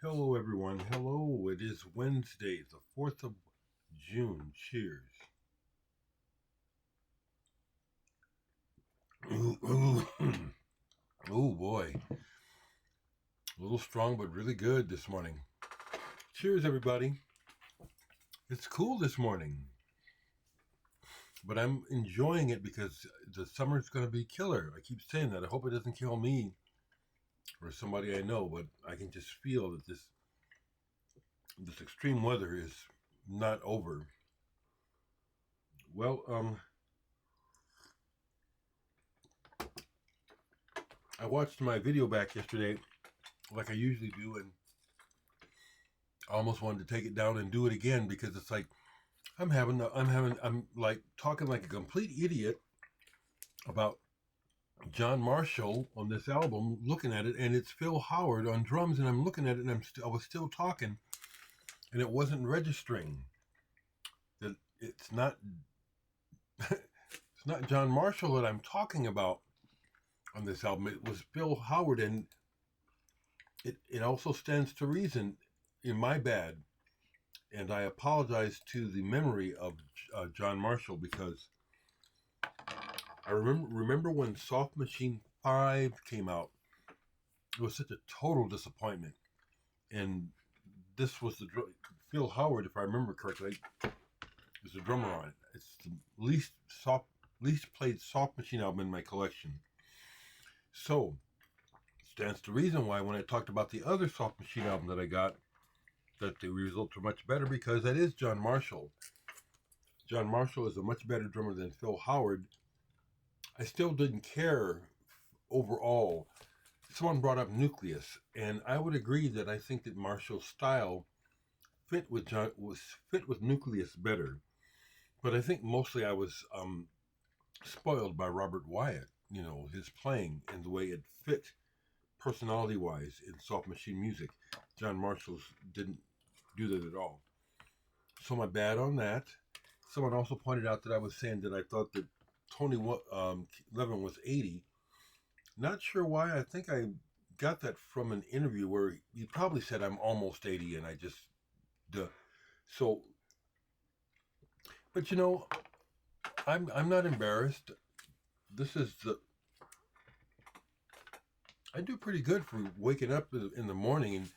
Hello, everyone. Hello. It is Wednesday, the 4th of June. Cheers. Ooh, ooh. Oh, boy. A little strong, but really good this morning. Cheers, everybody. It's cool this morning, but I'm enjoying it because the summer's going to be killer. I keep saying that. I hope it doesn't kill me or somebody I know, but I can just feel that this extreme weather is not over. Well, I watched my video back yesterday like I usually do, and I almost wanted to take it down and do it again because it's like I'm like talking like a complete idiot about John Marshall on this album, looking at it, and it's Phil Howard on drums, and I'm looking at it, and I was still talking, and it wasn't registering that it's not John Marshall that I'm talking about on this album. It was Phil Howard, and it also stands to reason in my bad. And I apologize to the memory of John Marshall because I remember when Soft Machine 5 came out. It was such a total disappointment. And this was Phil Howard, if I remember correctly, is the drummer on it. It's the least played Soft Machine album in my collection. So, stands to reason why when I talked about the other Soft Machine album that I got, that the results were much better because that is John Marshall. John Marshall is a much better drummer than Phil Howard. I still didn't care overall. Someone brought up Nucleus, and I would agree that I think that Marshall's style fit with Nucleus better. But I think mostly I was spoiled by Robert Wyatt. You know, his playing and the way it fit personality-wise in Soft Machine music. John Marshall's didn't do that at all. So my bad on that. Someone also pointed out that I was saying that I thought that Tony Levin was 80. Not sure why. I think I got that from an interview where he probably said I'm almost 80, and I just duh. So, but you know, I'm not embarrassed. This is I do pretty good for waking up in the morning and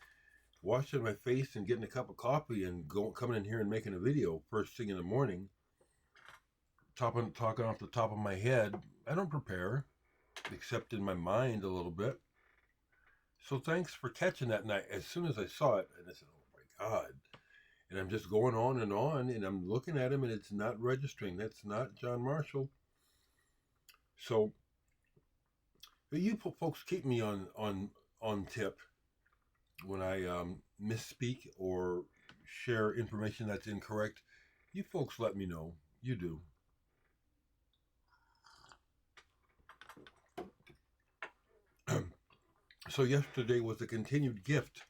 washing my face and getting a cup of coffee and coming in here and making a video first thing in the morning. Talking off the top of my head. I don't prepare, except in my mind a little bit. So thanks for catching that. And as soon as I saw it, and I said, "Oh my God!" And I'm just going on, and I'm looking at him, and it's not registering. That's not John Marshall. So you folks keep me on tip when I misspeak or share information that's incorrect. You folks let me know. You do. So yesterday was a continued gift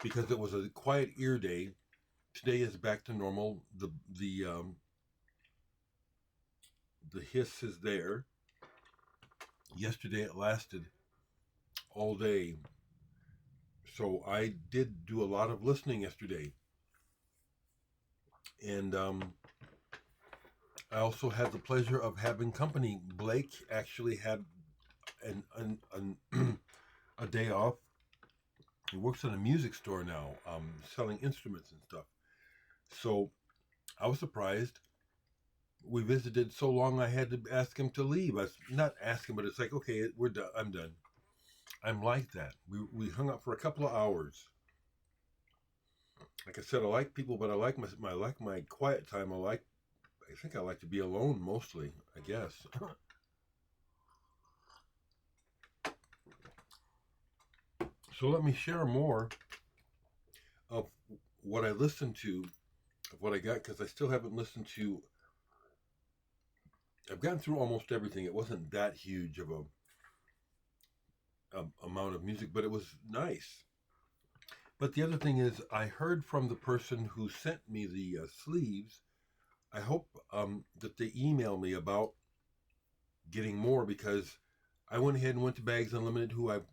because it was a quiet ear day. Today is back to normal. The hiss is there. Yesterday it lasted all day. So I did do a lot of listening yesterday. And I also had the pleasure of having company. Blake actually had a day off. He works in a music store now, selling instruments and stuff. So I was surprised. We visited so long I had to ask him to leave. I not ask him, but it's like, okay, we're done. I'm done. I'm like that. We hung out for a couple of hours. Like I said, I like people, but I like my quiet time. I think I like to be alone mostly, I guess. So let me share more of what I listened to, of what I got, because I still haven't listened to. I've gotten through almost everything. It wasn't that huge of a amount of music, but it was nice. But the other thing is, I heard from the person who sent me the sleeves. I hope that they email me about getting more because I went ahead and went to Bags Unlimited, who I've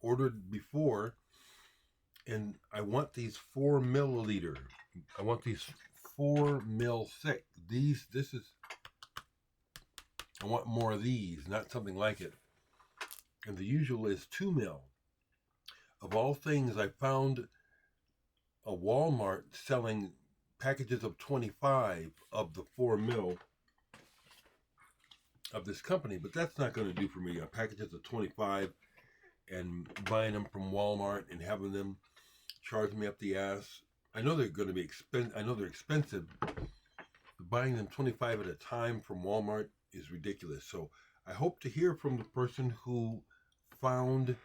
ordered before, and I want these 4 milliliter. I want these 4 mil thick. This is. I want more of these, not something like it. And the usual is 2 mil. Of all things, I found a Walmart selling packages of 25 of the 4 mil of this company, but that's not going to do for me. Packages of 25 and buying them from Walmart and having them charge me up the ass. I know they're going to be expensive. I know they're expensive. But buying them 25 at a time from Walmart is ridiculous. So I hope to hear from the person who found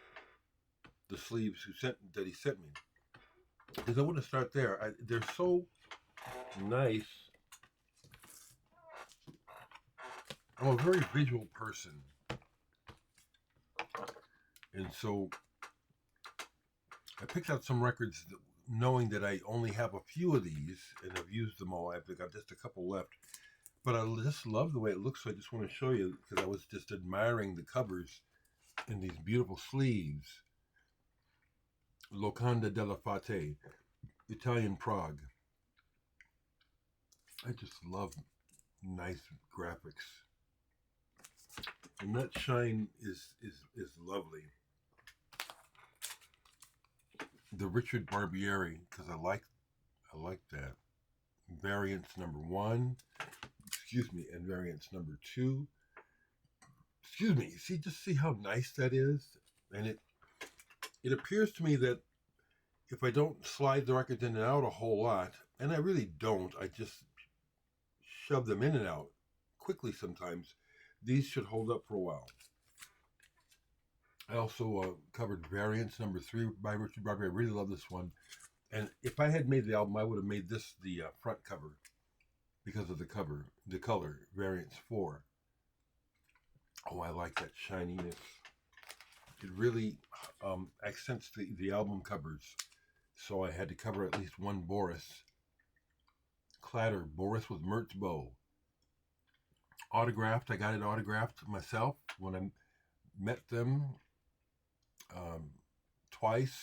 the sleeves that he sent me, because I want to start there. They're so nice. I'm a very visual person, and so I picked out some records knowing that I only have a few of these and I've used them all. I've got just a couple left, but I just love the way it looks, so I just want to show you, because I was just admiring the covers and these beautiful sleeves. Locanda della Fate, Italian Prague. I just love nice graphics, and that shine is lovely. The Richard Barbieri, because I like that. Variance number 1, and variance number 2. See how nice that is? And it appears to me that if I don't slide the records in and out a whole lot, and I really don't, I just shove them in and out quickly sometimes, these should hold up for a while. I also covered Variance number 3 by Richard Barbieri. I really love this one. And if I had made the album, I would have made this the front cover because of the color, Variance 4. Oh, I like that shininess. It really accents the album covers. So I had to cover at least one Boris. Clatter, Boris with Mertz bow. Autographed, I got it autographed myself when I met them twice.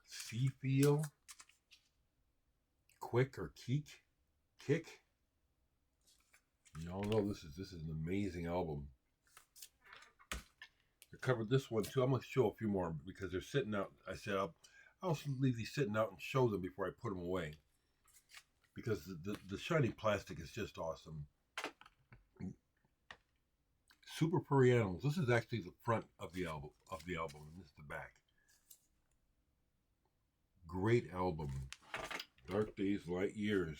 Sea Feel, Quick or Kick. You all know this is an amazing album. I covered this one too. I'm going to show a few more because they're sitting out. I said I'll leave these sitting out and show them before I put them away, because the shiny plastic is just awesome. Super Furry Animals. This is actually the front of the album, and this is the back. Great album. Dark Days, Light Years.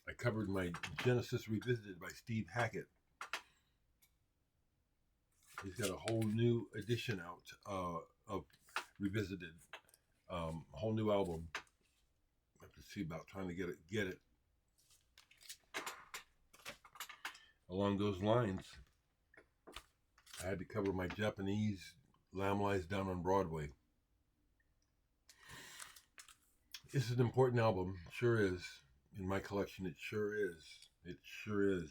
I covered my Genesis Revisited by Steve Hackett. He's got a whole new edition out of Revisited, a whole new album. I have to see about trying to get it. Along those lines, I had to cover my Japanese Lamb Lies Down on Broadway. This is an important album, sure is. In my collection, it sure is. It sure is.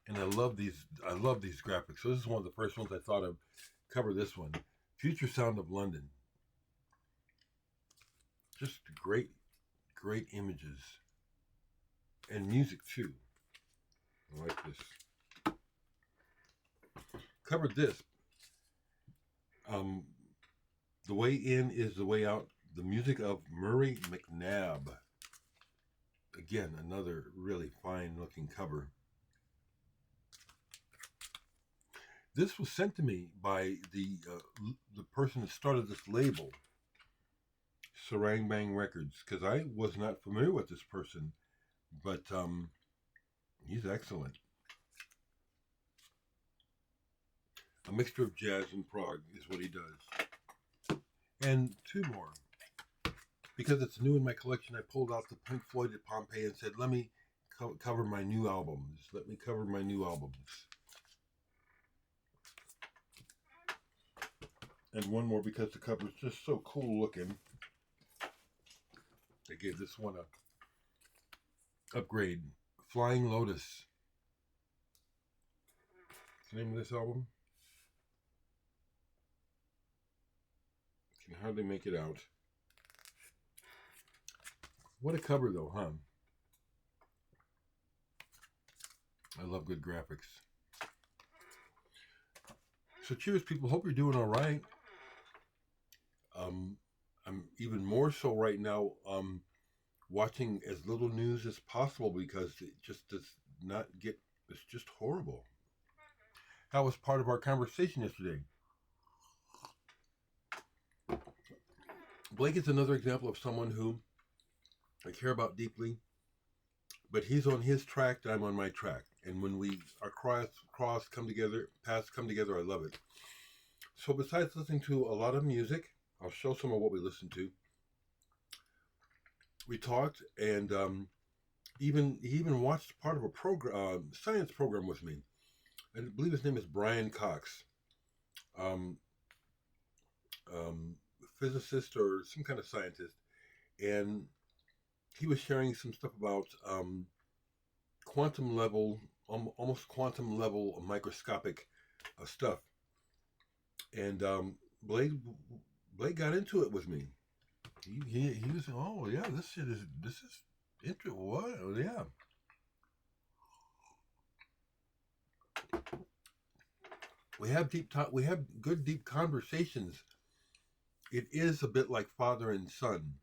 And I love these graphics. So this is one of the first ones I thought of. Cover this one. Future Sound of London. Just great images. And music too. I like this. Covered this. The Way In is the Way Out. The music of Murray McNabb. Again, another really fine looking cover. This was sent to me by the person that started this label, Sarang Bang Records, because I was not familiar with this person, but he's excellent. A mixture of jazz and prog is what he does. And 2 more. Because it's new in my collection, I pulled out the Pink Floyd at Pompeii and said, let me cover my new albums. Let me cover my new albums. And one more because the cover is just so cool looking. I gave this one a upgrade. Flying Lotus. What's the name of this album? Can hardly make it out. What a cover though, huh? I love good graphics. So cheers, people. Hope you're doing all right. I'm even more so right now watching as little news as possible because it just does not get, it's just horrible. That was part of our conversation yesterday. Blake is another example of someone who I care about deeply, but he's on his track and I'm on my track. And when our cross come together, paths come together, I love it. So besides listening to a lot of music, I'll show some of what we listened to. We talked, and he even watched part of a program, science program with me. I believe his name is Brian Cox, physicist or some kind of scientist, and he was sharing some stuff about quantum level, almost quantum level microscopic stuff. And Blake got into it with me. He was, oh yeah, this is interesting. What? Yeah. We have we have good deep conversations. It is a bit like father and son.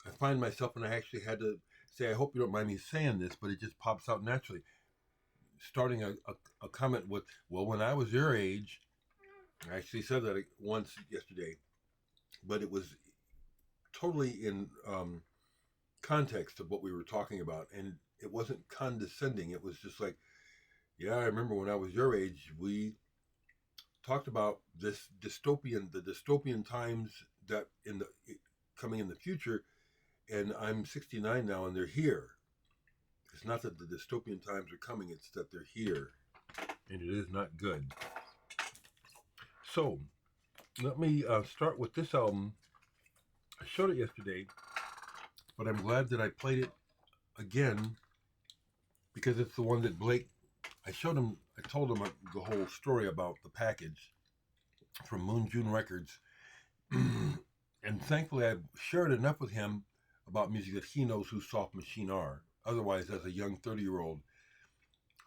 I find myself, and I actually had to say, I hope you don't mind me saying this, but it just pops out naturally. Starting a comment with, well, when I was your age, I actually said that once yesterday, but it was totally in context of what we were talking about, and it wasn't condescending. It was just like, yeah, I remember when I was your age, we talked about the dystopian times that coming in the future, and I'm 69 now, and they're here. It's not that the dystopian times are coming; it's that they're here, and it is not good. So, let me start with this album. I showed it yesterday, but I'm glad that I played it again because it's the one that Blake. I told him the whole story about the package from Moon June Records. And thankfully, I've shared enough with him about music that he knows who Soft Machine are. Otherwise, as a young 30-year-old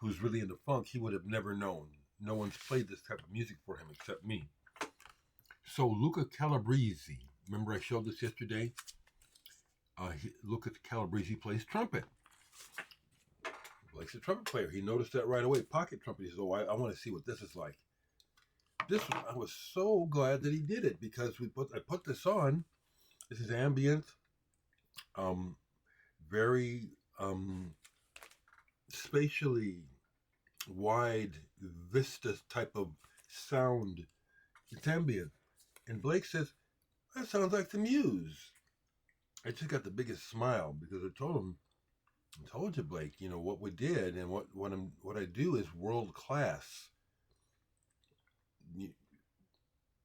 who's really into funk, he would have never known. No one's played this type of music for him except me. So Luca Calabrese, remember I showed this yesterday? Luca Calabrese plays trumpet. Blake's a trumpet player. He noticed that right away. Pocket trumpet. He said, oh, I want to see what this is like. I was so glad that he did it because I put this on. This is ambient, very spatially wide vista type of sound. It's ambient. And Blake says, that sounds like the Muse. I just got the biggest smile because I told you, Blake, you know, what we did and what I do is world class.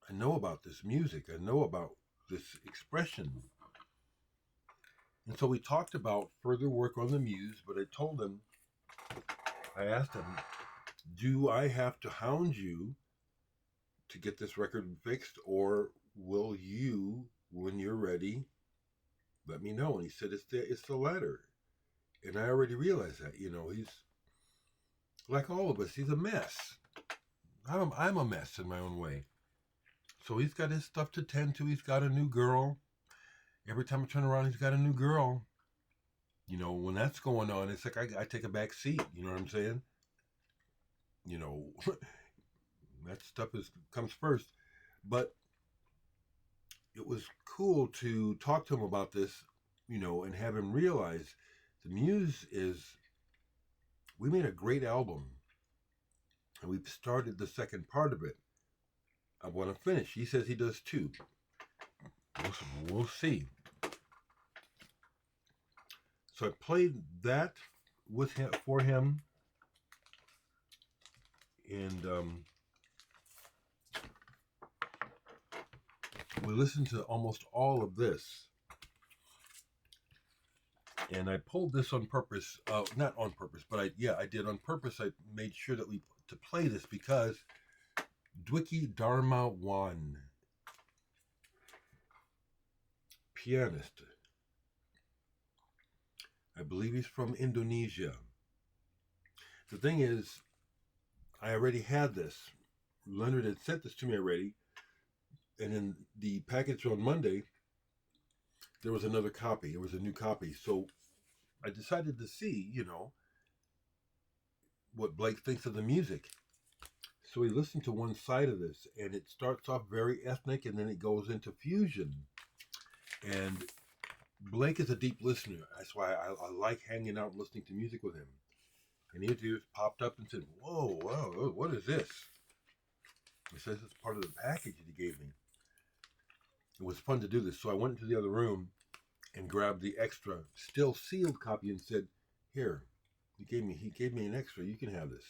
I know about this music. I know about this expression. And so we talked about further work on the Muse, but I asked him, do I have to hound you to get this record fixed, or will you, when you're ready, let me know? And he said, it's the latter. And I already realized that, you know, he's like all of us, he's a mess. I'm a mess in my own way. So he's got his stuff to tend to. He's got a new girl. Every time I turn around, he's got a new girl. You know, when that's going on, it's like I take a back seat. You know what I'm saying? You know, that stuff comes first. But it was cool to talk to him about this, you know, and have him realize the Muse we made a great album. And we've started the second part of it. I want to finish. He says he does too. We'll see. So I played that for him, and we listened to almost all of this. And I pulled this on purpose, not on purpose, but I did on purpose. I made sure that to play this because Dwiki Darmawan, pianist, I believe he's from Indonesia. The thing is, I already had this. Leonard had sent this to me already, and in the package on Monday, there was another copy. It was a new copy. So I decided to see, what Blake thinks of the music. So we listened to one side of this, and it starts off very ethnic, and then it goes into fusion. And Blake is a deep listener. That's why I like hanging out and listening to music with him. And he just popped up and said, "Whoa, wow, what is this?" He says it's part of the package that he gave me. It was fun to do this. So I went into the other room and grabbed the extra, still sealed copy and said, "Here, he gave me an extra. You can have this."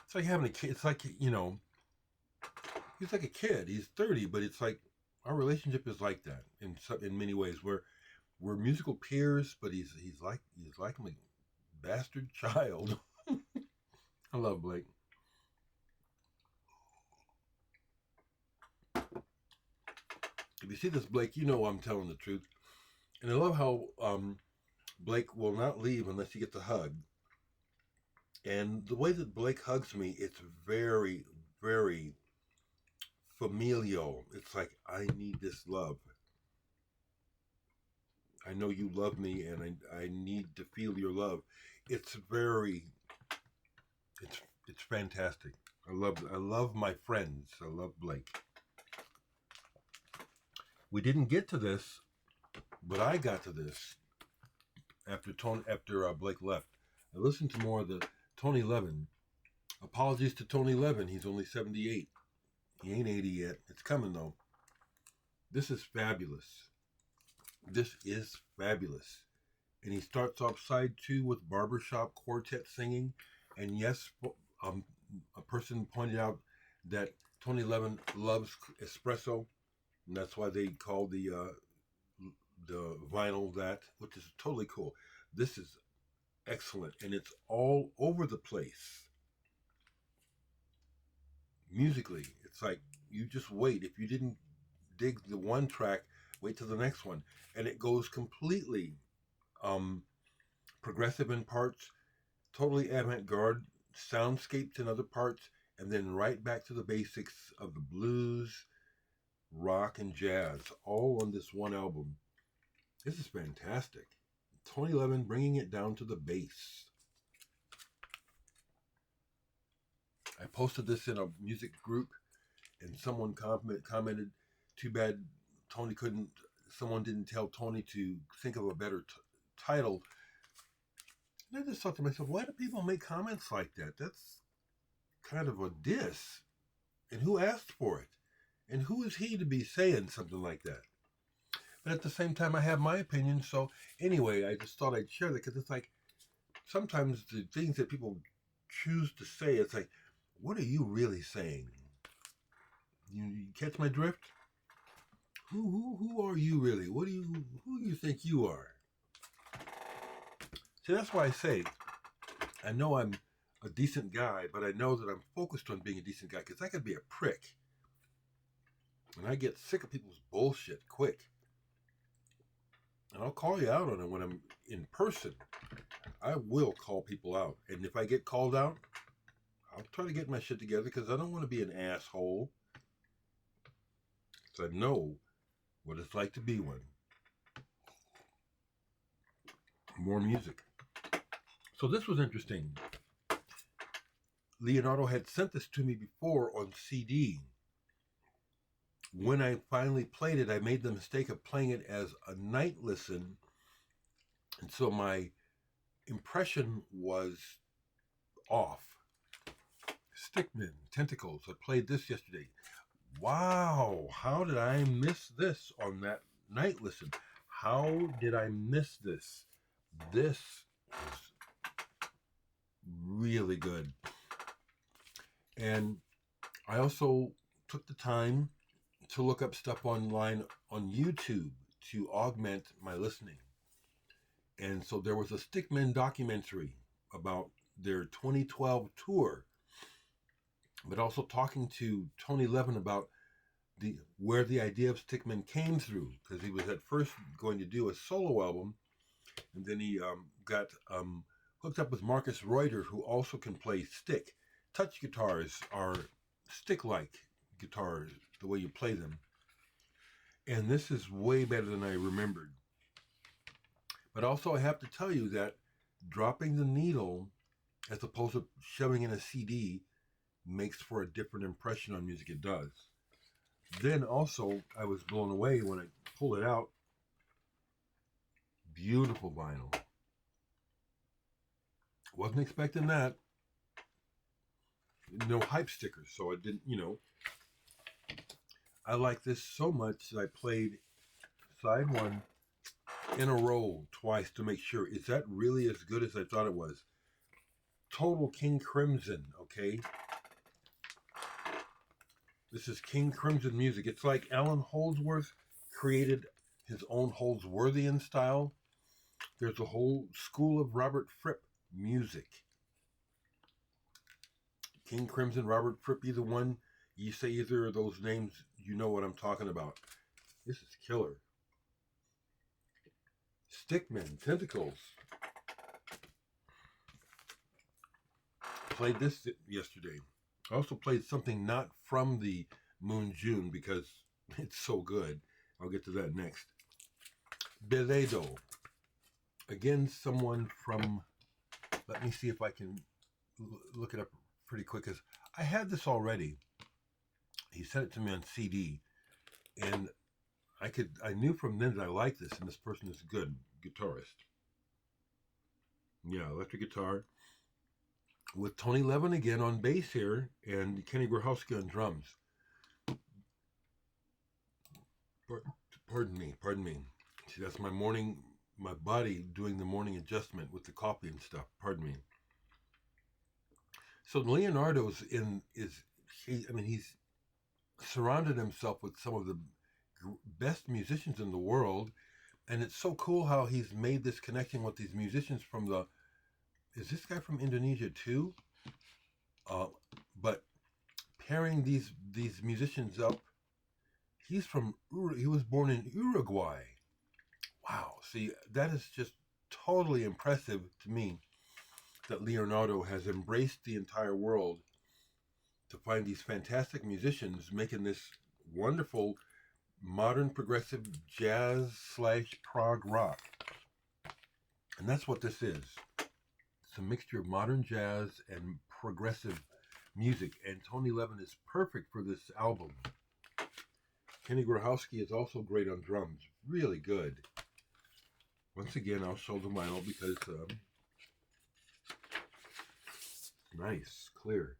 It's like having a kid. It's like, he's like a kid. He's 30, but it's like our relationship is like that in many ways. We're musical peers, but he's like my bastard child. I love Blake. If you see this Blake, you know I'm telling the truth. And I love how Blake will not leave unless he gets a hug. And the way that Blake hugs me, it's very, very familial. It's like, I need this love. I know you love me, and I need to feel your love. It's fantastic. I love my friends. I love Blake. We didn't get to this, but I got to this after Blake left. I listened to more of the Tony Levin. Apologies to Tony Levin. He's only 78. He ain't 80 yet. It's coming though. This is fabulous. This is fabulous. And he starts off side 2 with barbershop quartet singing. And yes, a person pointed out that Tony Levin loves espresso, and that's why they call the vinyl that, which is totally cool. This is excellent, and it's all over the place. Musically, it's like you just wait. If you didn't dig the one track, wait till the next one, and it goes completely progressive in parts, totally avant-garde, soundscapes in other parts, and then right back to the basics of the blues, rock, and jazz, all on this one album. This is fantastic. Tony Levin bringing it down to the bass. I posted this in a music group, and someone commented, "Too bad someone didn't tell Tony to think of a better title." And I just thought to myself, why do people make comments like that? That's kind of a diss. And who asked for it? And who is he to be saying something like that? But at the same time, I have my opinion. So anyway, I just thought I'd share that, because it's like sometimes the things that people choose to say, it's like, what are you really saying? You catch my drift? Who are you really? Who do you think you are? See, that's why I say, I know I'm a decent guy, but I know that I'm focused on being a decent guy, because I could be a prick. And I get sick of people's bullshit quick. And I'll call you out on it when I'm in person. I will call people out. And if I get called out, I'll try to get my shit together, because I don't want to be an asshole. So I know what it's like to be one. More music. So this was interesting. Leonardo had sent this to me before on CD. When I finally played it, I made the mistake of playing it as a night listen. And so my impression was off. Stickmen, Tentacles. I played this yesterday. Wow, how did I miss this on that night listen? How did I miss this? This is really good. And I also took the time to look up stuff online on YouTube to augment my listening. And so there was a Stickman documentary about their 2012 tour, but also talking to Tony Levin about where the idea of Stickman came through, because he was at first going to do a solo album, and then he got hooked up with Marcus Reuter, who also can play stick. Touch guitars are stick-like guitars, the way you play them. And this is way better than I remembered. But also I have to tell you that dropping the needle as opposed to shoving in a CD makes for a different impression on music. It does. Then also I was blown away when I pulled it out. Beautiful vinyl. Wasn't expecting that. No hype stickers, so I didn't, I like this so much that I played side one in a row twice to make sure, is that really as good as I thought it was? Total King Crimson, okay? This is King Crimson music. It's like Alan Holdsworth created his own Holdsworthian style. There's a whole school of Robert Fripp music. King Crimson, Robert Fripp, either one, you say either of those names, you know what I'm talking about. This is killer. Stickman, Tentacles. Played this yesterday. I also played something not from the Moon June because it's so good. I'll get to that next. Beledo. Again, someone from, let me see if I can look it up pretty quick, because I had this already. He sent it to me on CD, and I knew from then that I liked this, and this person is a good guitarist. Yeah, electric guitar. With Tony Levin again on bass here, and Kenny Grahowski on drums. Pardon me. See, that's my body doing the morning adjustment with the coffee and stuff. Pardon me. So Leonardo's he's surrounded himself with some of the best musicians in the world, and it's so cool how he's made this connection with these musicians from is this guy from Indonesia too? But pairing these musicians up, he was born in Uruguay. Wow, see, that is just totally impressive to me, that Leonardo has embraced the entire world to find these fantastic musicians making this wonderful modern progressive jazz / prog rock. And that's what this is. It's a mixture of modern jazz and progressive music, and Tony Levin is perfect for this album. Kenny Grahowski is also great on drums. Really good. Once again, I'll show the vinyl because nice, clear.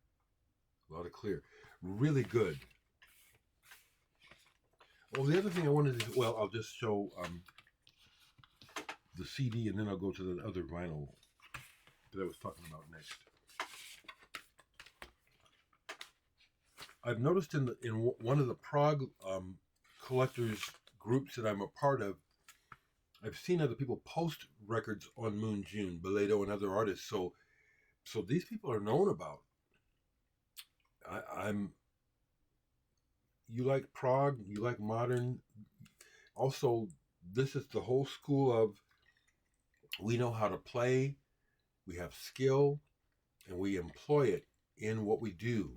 A lot of clear. Really good. Well, the other thing I wanted to, I'll just show the CD, and then I'll go to the other vinyl that I was talking about next. I've noticed in one of the prog collectors groups that I'm a part of, I've seen other people post records on Moon June, Beledo, and other artists. So these people are known about. You like prog, you like modern. Also, this is the whole school of, we know how to play, we have skill, and we employ it in what we do.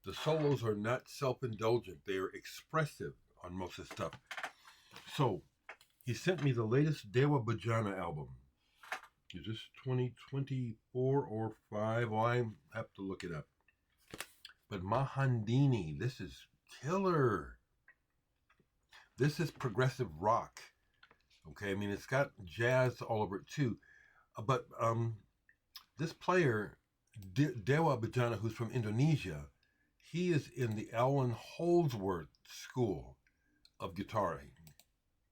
The solos are not self-indulgent. They are expressive on most of the stuff. So, he sent me the latest Dewa Bajana album. Is this 2024 or 5? Well, I have to look it up. But Mahandini, this is killer. This is progressive rock. Okay, I mean, it's got jazz all over it too. But this player, Dewa Bajana, who's from Indonesia, he is in the Alan Holdsworth school of guitar,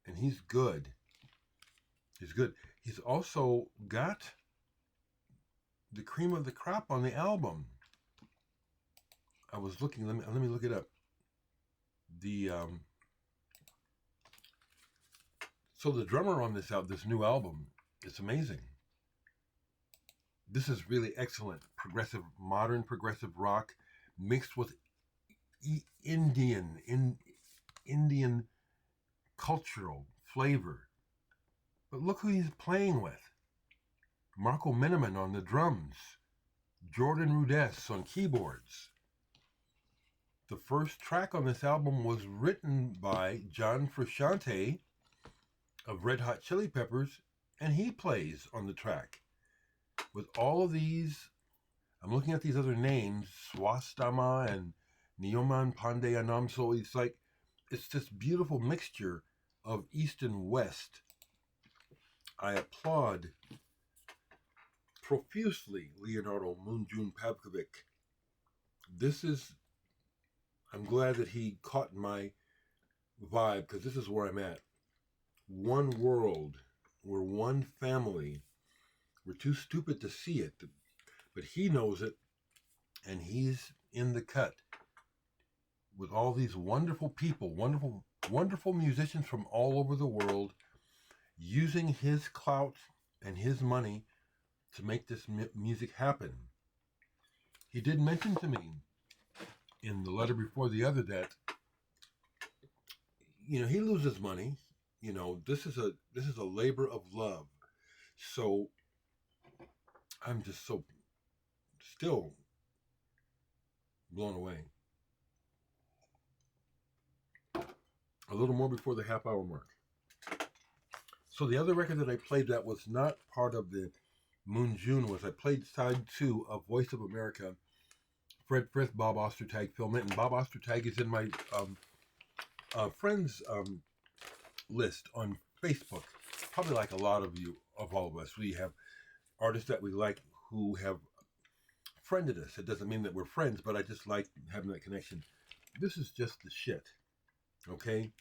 and he's good. He's good. He's also got the cream of the crop on the album. I was looking. Let me look it up. So the drummer on this new album, it's amazing. This is really excellent modern progressive rock mixed with Indian cultural flavor. But look who he's playing with. Marco Miniman on the drums, Jordan Rudess on keyboards. The first track on this album was written by John Frusciante of Red Hot Chili Peppers, and he plays on the track. With all of these, I'm looking at these other names, Swastama and Nyoman Pandey Anamso. It's this beautiful mixture of East and West. I applaud profusely Leonardo Moonjun Pavkovic. I'm glad that he caught my vibe, because this is where I'm at. One world, we're one family. We're too stupid to see it, but he knows it, and he's in the cut with all these wonderful people, wonderful musicians from all over the world, using his clout and his money to make this music happen. He did mention to me in the letter before the other that, he loses money. This is a labor of love. So I'm just so still blown away. A little more before the half-hour mark. So the other record that I played that was not part of the Moon June was I played side 2 of Voice of America, Fred Frith, Bob Ostertag, Phil Minton. Bob Ostertag is in my friends list on Facebook. Probably like a lot of you, of all of us. We have artists that we like who have friended us. It doesn't mean that we're friends, but I just like having that connection. This is just the shit. Okay?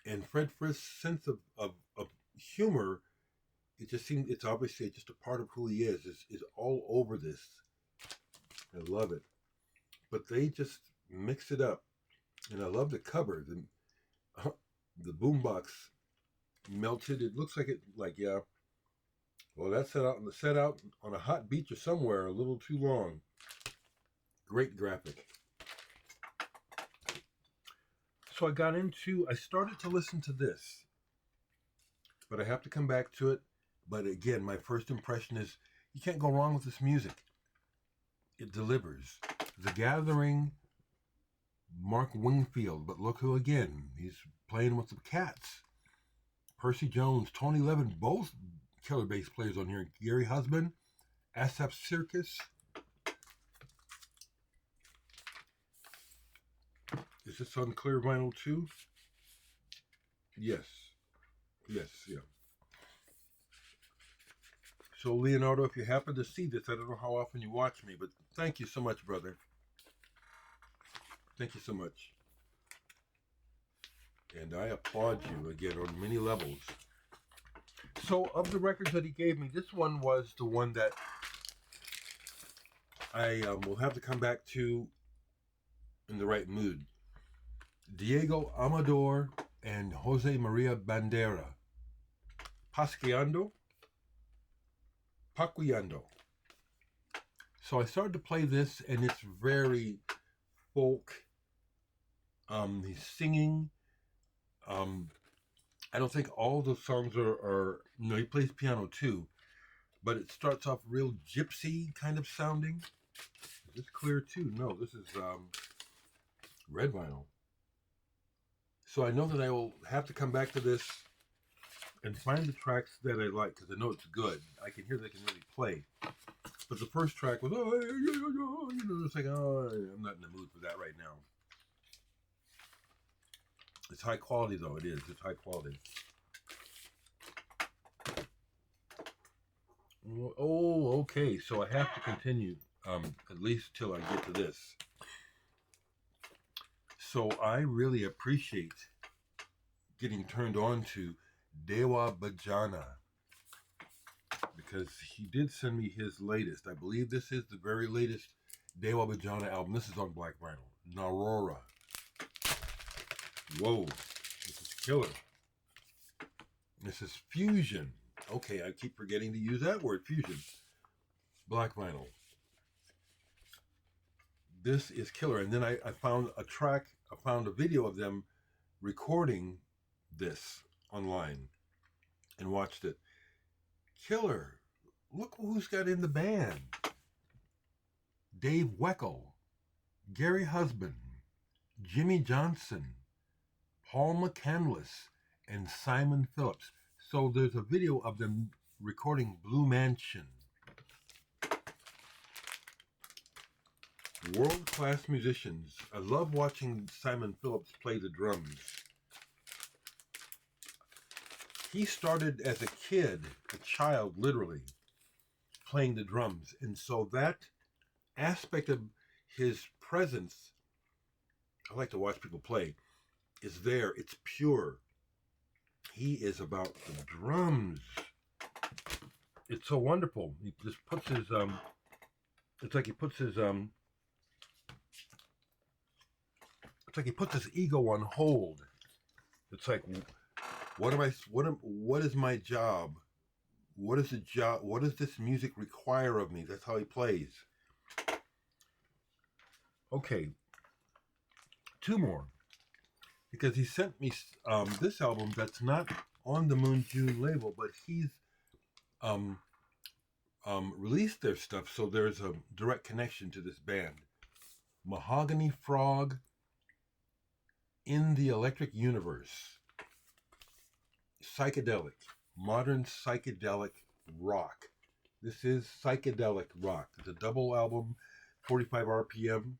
And Fred Frith's sense of humor, it's obviously just a part of who he is all over this. I love it. But they just mix it up. And I love the cover. The boombox melted. It looks yeah. Well, that's set out on a hot beach or somewhere a little too long. Great graphic. So I started to listen to this, but I have to come back to it. But again, my first impression is you can't go wrong with this music. It delivers. The Gathering, Mark Wingfield, but look who again, he's playing with the Cats. Percy Jones, Tony Levin, both killer bass players on here. Gary Husband, Asap Circus. Is this on clear vinyl too? Yes. Yeah. So Leonardo, if you happen to see this, I don't know how often you watch me, but thank you so much, brother. Thank you so much. And I applaud you again on many levels. So of the records that he gave me, this one was the one that I will have to come back to in the right mood. Diego Amador and Jose Maria Bandera. Paqueando. So I started to play this, and it's very folk. He's singing. I don't think all the songs are he plays piano too, but it starts off real gypsy kind of sounding. Is this clear too? No, this is red vinyl. So I know that I will have to come back to this and find the tracks that I like, because I know it's good. I can hear they can really play. But the first track was, it's like, I'm not in the mood for that right now. It's high quality, though. It is. It's high quality. Oh, okay. So I have to continue, at least till I get to this. So I really appreciate getting turned on to Dewa Bajana. because he did send me his latest. I believe this is the very latest Dewa Bajana album. This is on black vinyl. Narora. Whoa, this is killer. This is fusion. Okay, I keep forgetting to use that word, fusion. Black vinyl. This is killer. And then I found a track, I found a video of them recording this online and watched it. Killer. Look who's got in the band. Dave Weckl, Gary Husband, Jimmy Johnson, Paul McCandless, and Simon Phillips. So there's a video of them recording Blue Mansion. World-class musicians. I love watching Simon Phillips play the drums. He started as a kid, a child literally, playing the drums. And so that aspect of his presence, I like to watch people play, is there. It's pure. He is about the drums. It's so wonderful. He just puts his, it's like he puts his ego on hold. It's like, what is my job? What is the job? What does this music require of me? That's how he plays. Okay, two more, because he sent me this album that's not on the Moon June label, but he's released their stuff, so there's a direct connection to this band. Mahogany Frog, In the Electric Universe. Psychedelic, modern psychedelic rock. This is psychedelic rock. It's a double album, 45 RPM.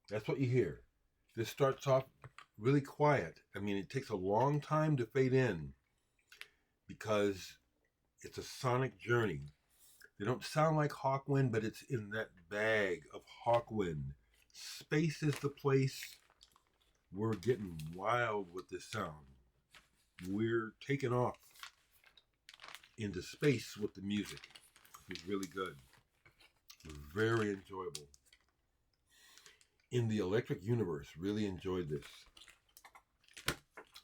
That's what you hear. This starts off really quiet. I mean, it takes a long time to fade in because it's a sonic journey. They don't sound like Hawkwind, but it's in that bag of Hawkwind. Space is the place. We're getting wild with this sound. We're taking off into space with the music. It's really good. Very enjoyable. In the Electric Universe, really enjoyed this.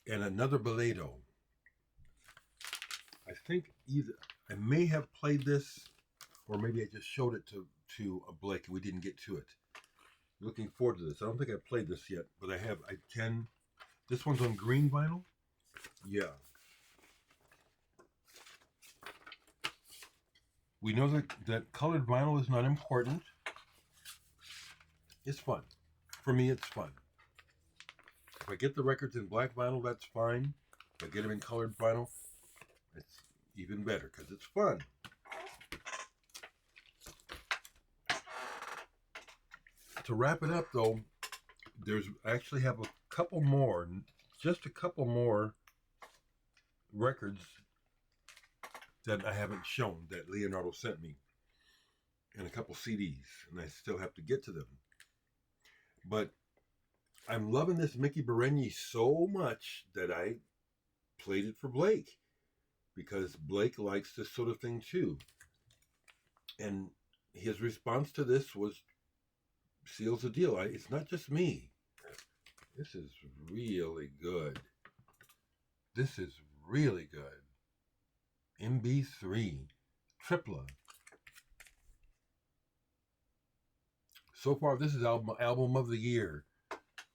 And another Boledo. I think either I may have played this, or maybe I just showed it to Blake and we didn't get to it. Looking forward to this. I don't think I've played this yet, but I can. This one's on green vinyl. Yeah. We know that colored vinyl is not important. It's fun. For me, it's fun. If I get the records in black vinyl, that's fine. If I get them in colored vinyl, it's even better because it's fun. To wrap it up, though, I actually have just a couple more records that I haven't shown that Leonardo sent me, and a couple CDs, and I still have to get to them. But I'm loving this Mickey Berenyi so much that I played it for Blake, because Blake likes this sort of thing too. And his response to this seals the deal. It's not just me. This is really good. This is really good. MB3, Tripla. So far, this is album of the year.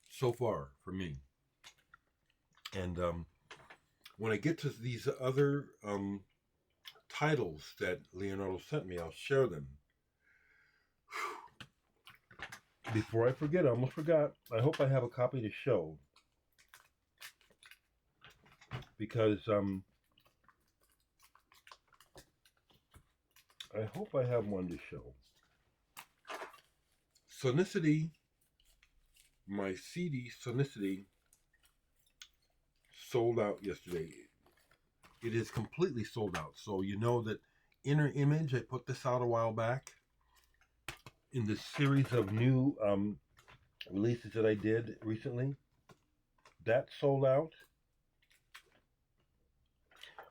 So far, for me. And when I get to these other titles that Leonardo sent me, I'll share them. Before I forget, I almost forgot. I hope I have a copy to show. Because I hope I have one to show. Sonicity, my CD Sonicity, sold out yesterday. It is completely sold out. So you know that Inner Image, I put this out a while back in this series of new releases that I did recently. That sold out.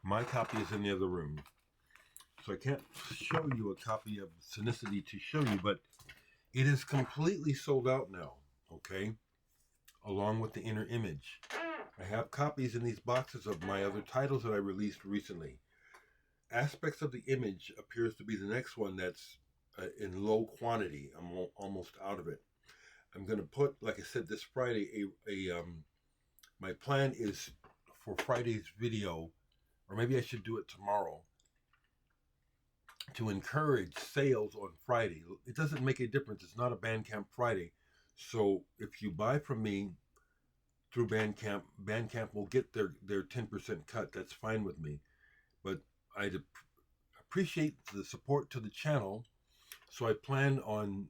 My copy is in the other room. So I can't show you a copy of Synchronicity to show you, but it is completely sold out now, okay? Along with the inner image. I have copies in these boxes of my other titles that I released recently. Aspects of the Image appears to be the next one that's in low quantity. I'm almost out of it. I'm going to put, like I said, this Friday, my plan is for Friday's video, or maybe I should do it tomorrow, to encourage sales on Friday. It doesn't make a difference. It's not a Bandcamp Friday. So if you buy from me through Bandcamp will get their 10% cut. That's fine with me. But I'd appreciate the support to the channel. So I plan on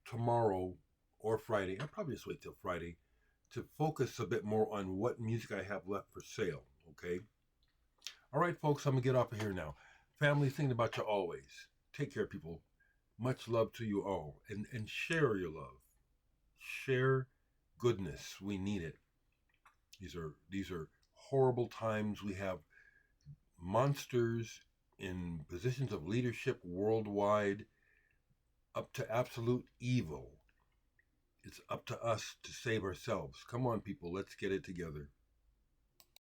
tomorrow or Friday, I'll probably just wait till Friday, to focus a bit more on what music I have left for sale, okay? All right, folks, I'm going to get off of here now. Family, thinking about you always. Take care, people. Much love to you all. And share your love. Share goodness. We need it. These are horrible times. We have monsters in positions of leadership worldwide, up to absolute evil. It's up to us to save ourselves. Come on, people, let's get it together.